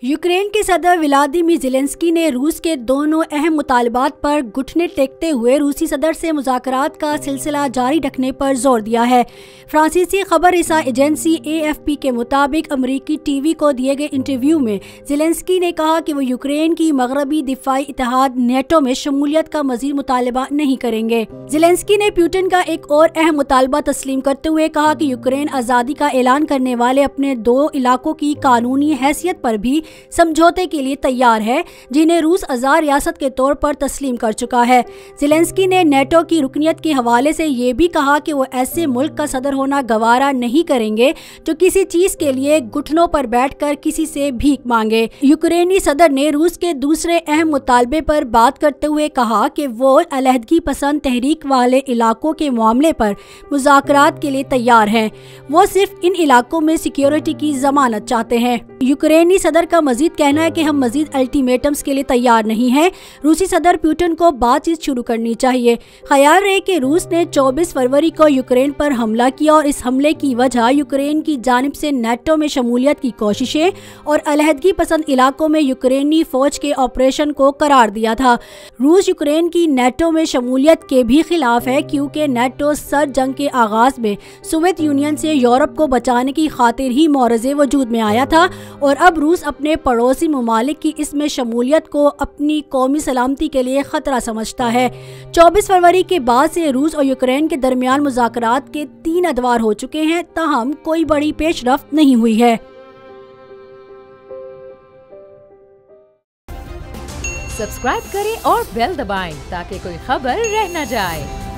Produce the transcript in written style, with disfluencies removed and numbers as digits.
Ukraine के सदर Vladimir Zelensky ने रूस के दोनों अहम मुतालबात पर घुटने टेकते हुए रूसी सदर से मुज़ाकरात का सिलसिला जारी रखने पर जोर दिया है। फ्रांसीसी खबर रसा एजेंसी AFP के मुताबिक अमरीकी टीवी को दिए गए इंटरव्यू में ज़ेलेंस्की ने कहा कि वो यूक्रेन की मगरबी दिफाई इत्तेहाद नेटो में शमूलियत का मज़ीद मुतालबा नहीं करेंगे। ज़ेलेंस्की ने पुतिन का एक और अहम मुतालबा तस्लीम करते हुए कहा कि यूक्रेन आज़ादी का ऐलान करने वाले अपने 2 इलाकों की कानूनी हैसियत पर भी समझौते के लिए तैयार है, जिन्हें रूस आज़ाद रियासत के तौर पर तस्लीम कर चुका है। ज़ेलेंस्की ने नेटो की रुकनियत के हवाले से ये भी कहा कि वो ऐसे मुल्क का सदर होना गवारा नहीं करेंगे जो किसी चीज के लिए घुटनों पर बैठकर किसी से भीख मांगे। यूक्रेनी सदर ने रूस के दूसरे अहम मुतालबे पर बात करते हुए कहा कि वो अलहदगी पसंद तहरीक वाले इलाकों के मामले पर मुज़ाकरात के लिए तैयार हैं। वो सिर्फ इन इलाकों में सिक्योरिटी की जमानत चाहते हैं। यूक्रेनी सदर का मजीद कहना है कि हम मजीद अल्टीमेटम्स के लिए तैयार नहीं हैं। रूसी सदर पुतिन को बातचीत शुरू करनी चाहिए। ख्याल रहे कि रूस ने 24 फरवरी को यूक्रेन पर हमला किया और इस हमले की वजह यूक्रेन की जानिब से नेटो में शमूलियत की कोशिशें और अलहदगी पसंद इलाकों में यूक्रेनी फौज के ऑपरेशन को करार दिया था। रूस यूक्रेन की नेटो में शमूलियत के भी खिलाफ है, क्योंकि नेटो सर्द जंग के आगाज में सोवियत यूनियन से यूरोप को बचाने की खातिर ही मौरज़े वजूद में आया था और अब रूस अपने पड़ोसी ममालिक की इसमें शमूलियत को अपनी कौमी सलामती के लिए खतरा समझता है। 24 फरवरी के बाद से रूस और यूक्रेन के दरमियान मुज़ाकरात के 3 अदवार हो चुके हैं, ताहम कोई बड़ी पेशरफ्त नहीं हुई है। सब्सक्राइब करें और बेल दबाएं ताकि कोई खबर रह न जाए।